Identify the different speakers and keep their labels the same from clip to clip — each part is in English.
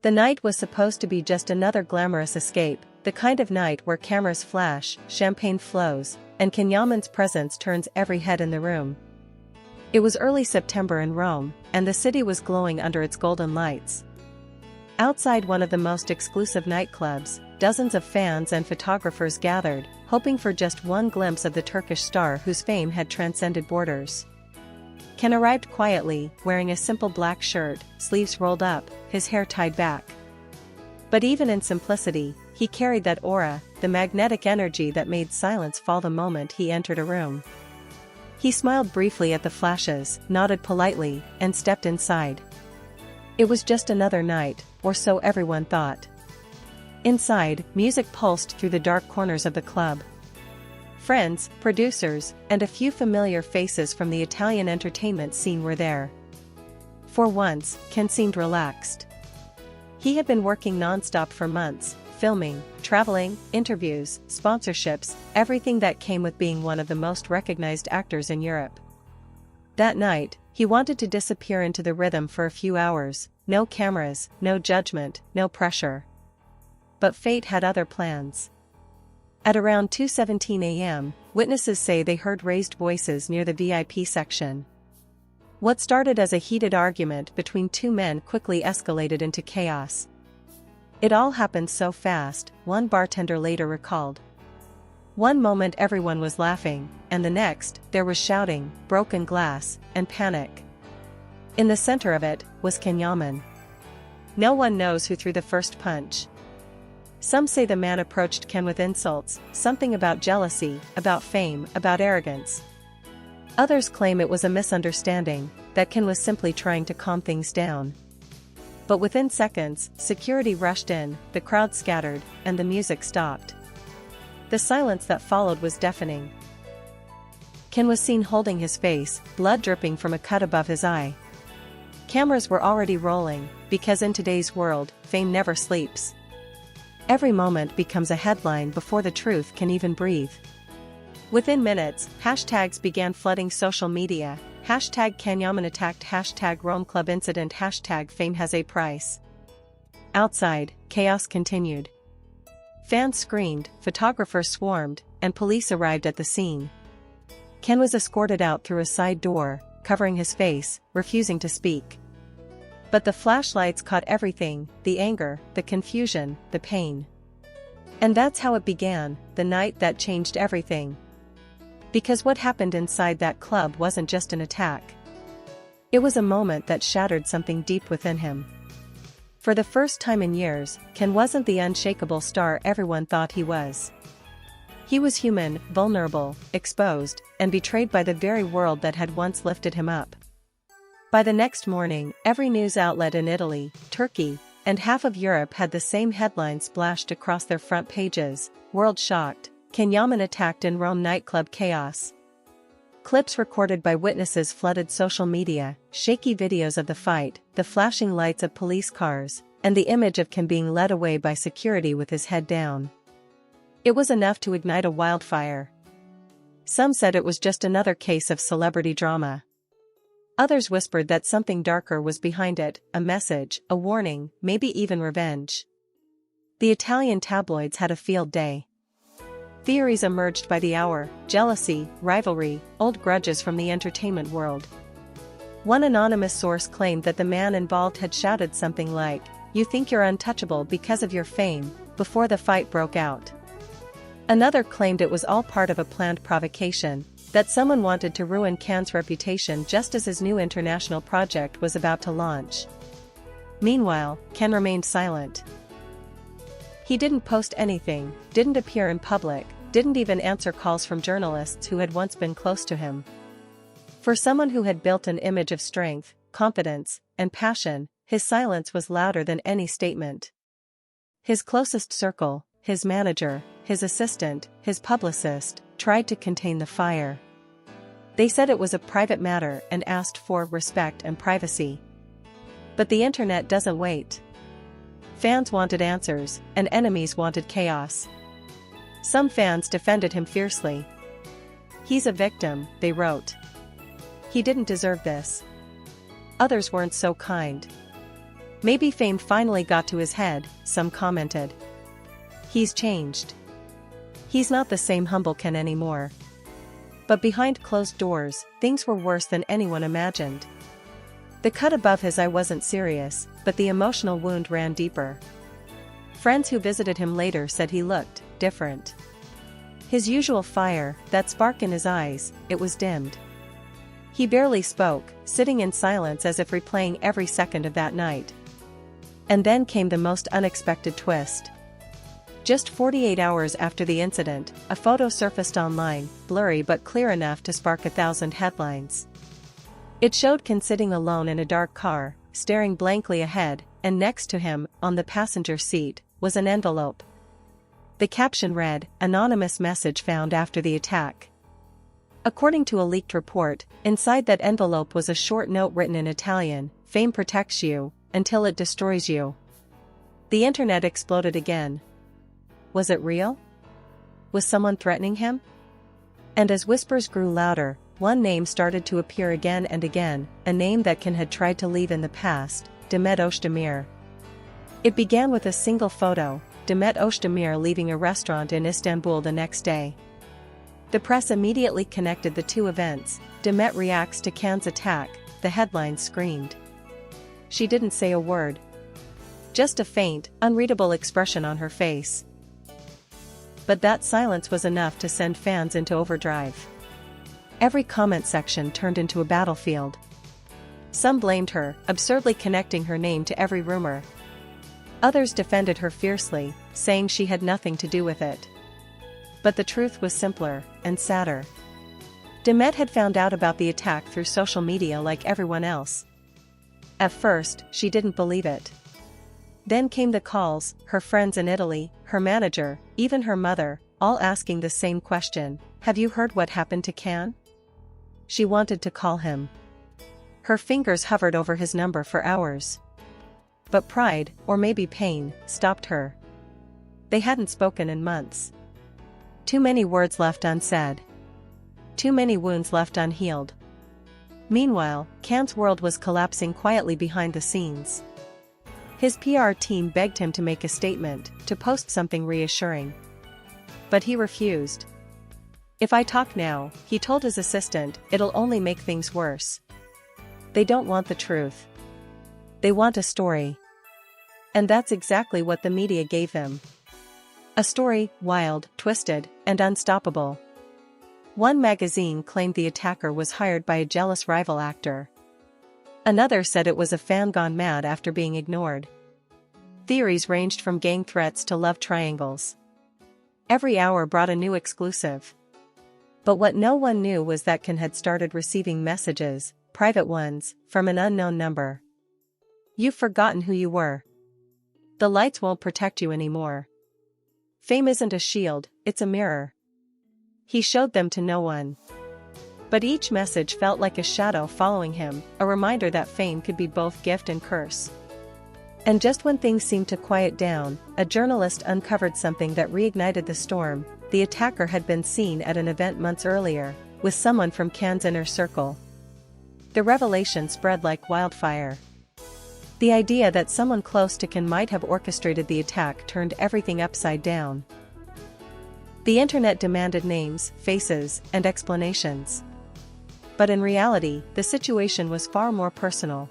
Speaker 1: The night was supposed to be just another glamorous escape, the kind of night where cameras flash, champagne flows, and Can Yaman's presence turns every head in the room. It was early September in Rome, and the city was glowing under its golden lights. Outside one of the most exclusive nightclubs, dozens of fans and photographers gathered, hoping for just one glimpse of the Turkish star whose fame had transcended borders. Can arrived quietly, wearing a simple black shirt, sleeves rolled up, his hair tied back. But even in simplicity, he carried that aura, the magnetic energy that made silence fall the moment he entered a room. He smiled briefly at the flashes, nodded politely, and stepped inside. It was just another night, or so everyone thought. Inside, music pulsed through the dark corners of the club. Friends, producers, and a few familiar faces from the Italian entertainment scene were there. For once, Can seemed relaxed. He had been working non-stop for months, filming, traveling, interviews, sponsorships, everything that came with being one of the most recognized actors in Europe. That night, he wanted to disappear into the rhythm for a few hours, no cameras, no judgment, no pressure. But fate had other plans. At around 2:17 a.m., witnesses say they heard raised voices near the VIP section. What started as a heated argument between two men quickly escalated into chaos. It all happened so fast, one bartender later recalled. One moment everyone was laughing, and the next, there was shouting, broken glass, and panic. In the center of it, was Can Yaman. No one knows who threw the first punch. Some say the man approached Can with insults, something about jealousy, about fame, about arrogance. Others claim it was a misunderstanding, that Can was simply trying to calm things down. But within seconds, security rushed in, the crowd scattered, and the music stopped. The silence that followed was deafening. Can was seen holding his face, blood dripping from a cut above his eye. Cameras were already rolling, because in today's world, fame never sleeps. Every moment becomes a headline before the truth can even breathe. Within minutes, hashtags began flooding social media, hashtag Can Yaman attacked, hashtag Rome Club incident, hashtag fame has a price. Outside, chaos continued. Fans screamed, photographers swarmed, and police arrived at the scene. Can was escorted out through a side door, covering his face, refusing to speak. But the flashlights caught everything, the anger, the confusion, the pain. And that's how it began, the night that changed everything. Because what happened inside that club wasn't just an attack. It was a moment that shattered something deep within him. For the first time in years, Can wasn't the unshakable star everyone thought he was. He was human, vulnerable, exposed, and betrayed by the very world that had once lifted him up. By the next morning, every news outlet in Italy, Turkey, and half of Europe had the same headline splashed across their front pages: "World shocked, Can Yaman attacked in Rome nightclub chaos." Clips recorded by witnesses flooded social media, shaky videos of the fight, the flashing lights of police cars, and the image of Can being led away by security with his head down. It was enough to ignite a wildfire. Some said it was just another case of celebrity drama. Others whispered that something darker was behind it, a message, a warning, maybe even revenge. The Italian tabloids had a field day. Theories emerged by the hour: jealousy, rivalry, old grudges from the entertainment world. One anonymous source claimed that the man involved had shouted something like, "You think you're untouchable because of your fame," before the fight broke out. Another claimed it was all part of a planned provocation, that someone wanted to ruin Can's reputation just as his new international project was about to launch. Meanwhile, Can remained silent. He didn't post anything, didn't appear in public, didn't even answer calls from journalists who had once been close to him. For someone who had built an image of strength, confidence, and passion, his silence was louder than any statement. His closest circle, his manager, his assistant, his publicist, tried to contain the fire. They said it was a private matter and asked for respect and privacy. But the internet doesn't wait. Fans wanted answers, and enemies wanted chaos. Some fans defended him fiercely. "He's a victim," they wrote. "He didn't deserve this." Others weren't so kind. Maybe fame finally got to his head, some commented. He's changed. He's not the same humble Can anymore. But behind closed doors, things were worse than anyone imagined. The cut above his eye wasn't serious, but the emotional wound ran deeper. Friends who visited him later said he looked different. His usual fire, that spark in his eyes, it was dimmed. He barely spoke, sitting in silence as if replaying every second of that night. And then came the most unexpected twist. Just 48 hours after the incident, a photo surfaced online, blurry but clear enough to spark 1,000 headlines. It showed Can sitting alone in a dark car, staring blankly ahead, and next to him, on the passenger seat, was an envelope. The caption read, "Anonymous message found after the attack." According to a leaked report, inside that envelope was a short note written in Italian, "Fame protects you, until it destroys you." The internet exploded again. Was it real? Was someone threatening him? And as whispers grew louder, one name started to appear again and again, a name that Can had tried to leave in the past, Demet Özdemir. It began with a single photo, Demet Özdemir leaving a restaurant in Istanbul the next day. The press immediately connected the two events. "Demet reacts to Can's attack," the headline screamed. She didn't say a word. Just a faint, unreadable expression on her face. But that silence was enough to send fans into overdrive. Every comment section turned into a battlefield. Some blamed her, absurdly connecting her name to every rumor. Others defended her fiercely, saying she had nothing to do with it. But the truth was simpler, and sadder. Demet had found out about the attack through social media like everyone else. At first, she didn't believe it. Then came the calls, her friends in Italy, her manager, even her mother, all asking the same question, "Have you heard what happened to Can?" She wanted to call him. Her fingers hovered over his number for hours. But pride, or maybe pain, stopped her. They hadn't spoken in months. Too many words left unsaid. Too many wounds left unhealed. Meanwhile, Can's world was collapsing quietly behind the scenes. His PR team begged him to make a statement, to post something reassuring. But he refused. "If I talk now," he told his assistant, "it'll only make things worse." They don't want the truth. They want a story. And that's exactly what the media gave him. A story, wild, twisted, and unstoppable. One magazine claimed the attacker was hired by a jealous rival actor. Another said it was a fan gone mad after being ignored. Theories ranged from gang threats to love triangles. Every hour brought a new exclusive. But what no one knew was that Can had started receiving messages, private ones, from an unknown number. "You've forgotten who you were. The lights won't protect you anymore. Fame isn't a shield, it's a mirror." He showed them to no one. But each message felt like a shadow following him, a reminder that fame could be both gift and curse. And just when things seemed to quiet down, a journalist uncovered something that reignited the storm. The attacker had been seen at an event months earlier, with someone from Can's inner circle. The revelation spread like wildfire. The idea that someone close to Can might have orchestrated the attack turned everything upside down. The internet demanded names, faces, and explanations. But in reality, the situation was far more personal.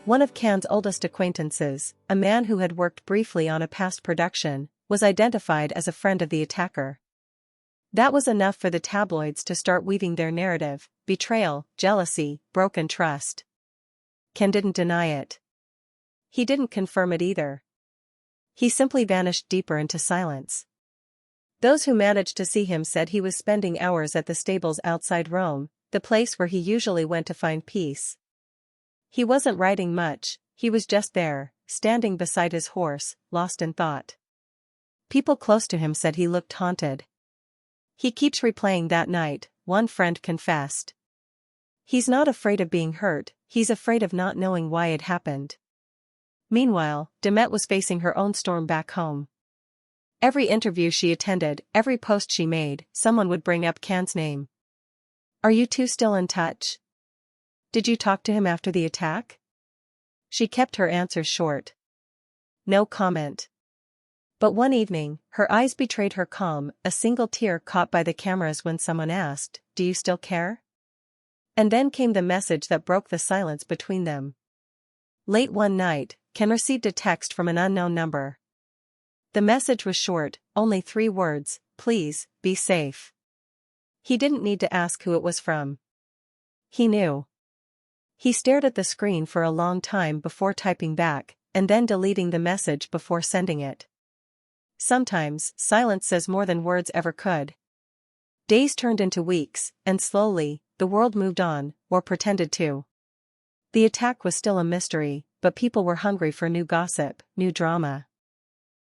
Speaker 1: One of Can's oldest acquaintances, a man who had worked briefly on a past production, was identified as a friend of the attacker. That was enough for the tabloids to start weaving their narrative: betrayal, jealousy, broken trust. Can didn't deny it. He didn't confirm it either. He simply vanished deeper into silence. Those who managed to see him said he was spending hours at the stables outside Rome, the place where he usually went to find peace. He wasn't riding much, he was just there, standing beside his horse, lost in thought. People close to him said he looked haunted. "He keeps replaying that night," one friend confessed. "He's not afraid of being hurt, he's afraid of not knowing why it happened." Meanwhile, Demet was facing her own storm back home. Every interview she attended, every post she made, someone would bring up Can's name. "Are you two still in touch? Did you talk to him after the attack?" She kept her answers short. No comment. But one evening, her eyes betrayed her calm, a single tear caught by the cameras when someone asked, "Do you still care?" And then came the message that broke the silence between them. Late one night, Can received a text from an unknown number. The message was short, only 3 words, "Please, be safe." He didn't need to ask who it was from. He knew. He stared at the screen for a long time before typing back, and then deleting the message before sending it. Sometimes, silence says more than words ever could. Days turned into weeks, and slowly, the world moved on, or pretended to. The attack was still a mystery, but people were hungry for new gossip, new drama.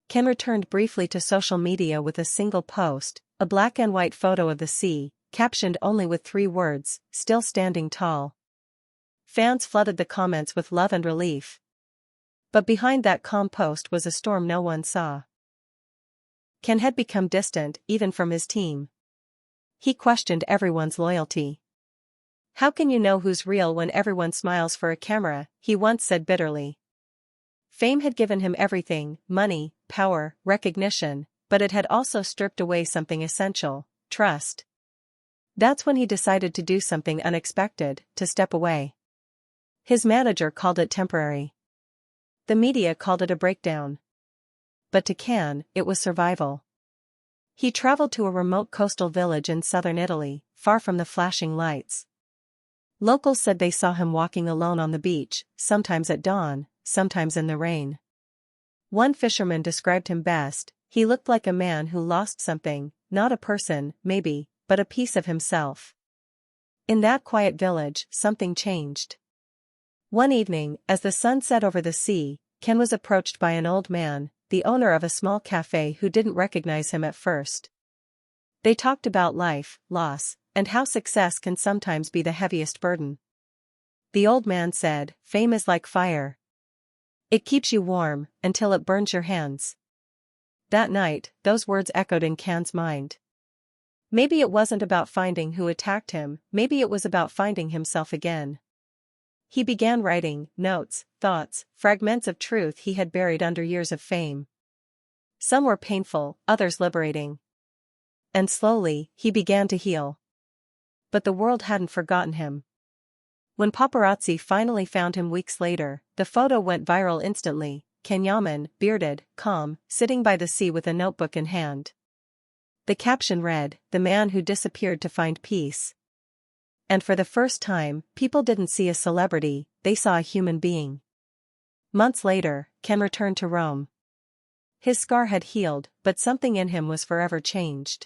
Speaker 1: Can returned briefly to social media with a single post, a black and white photo of the sea, captioned only with 3 words, "Still standing tall." Fans flooded the comments with love and relief. But behind that calm post was a storm no one saw. Ken had become distant, even from his team. He questioned everyone's loyalty. "How can you know who's real when everyone smiles for a camera?" he once said bitterly. Fame had given him everything: money, power, recognition, but it had also stripped away something essential: trust. That's when he decided to do something unexpected, to step away. His manager called it temporary. The media called it a breakdown. But to Can, it was survival. He traveled to a remote coastal village in southern Italy, far from the flashing lights. Locals said they saw him walking alone on the beach, sometimes at dawn, sometimes in the rain. One fisherman described him best: "He looked like a man who lost something, not a person, maybe, but a piece of himself." In that quiet village, something changed. One evening, as the sun set over the sea, Ken was approached by an old man, the owner of a small cafe, who didn't recognize him at first. They talked about life, loss, and how success can sometimes be the heaviest burden. The old man said, "Fame is like fire. It keeps you warm, until it burns your hands." That night, those words echoed in Can's mind. Maybe it wasn't about finding who attacked him, maybe it was about finding himself again. He began writing notes, thoughts, fragments of truth he had buried under years of fame. Some were painful, others liberating. And slowly, he began to heal. But the world hadn't forgotten him. When paparazzi finally found him weeks later, the photo went viral instantly: Can Yaman, bearded, calm, sitting by the sea with a notebook in hand. The caption read, "The man who disappeared to find peace." And for the first time, people didn't see a celebrity, they saw a human being. Months later, Can returned to Rome. His scar had healed, but something in him was forever changed.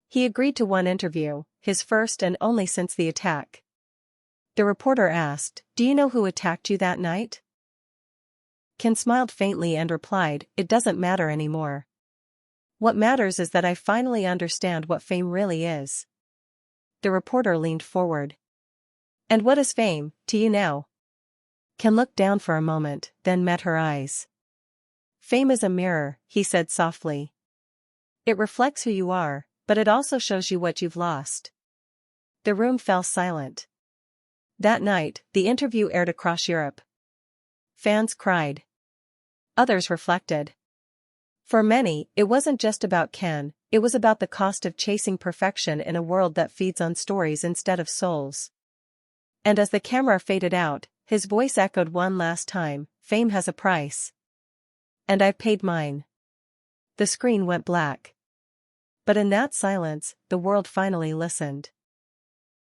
Speaker 1: He agreed to one interview, his first and only since the attack. The reporter asked, "Do you know who attacked you that night?" Can smiled faintly and replied, "It doesn't matter anymore. What matters is that I finally understand what fame really is." The reporter leaned forward. "And what is fame, to you now?" Can looked down for a moment, then met her eyes. "Fame is a mirror," he said softly. "It reflects who you are, but it also shows you what you've lost." The room fell silent. That night, the interview aired across Europe. Fans cried. Others reflected. For many, it wasn't just about Can, it was about the cost of chasing perfection in a world that feeds on stories instead of souls. And as the camera faded out, his voice echoed one last time, "Fame has a price. And I've paid mine." The screen went black. But in that silence, the world finally listened.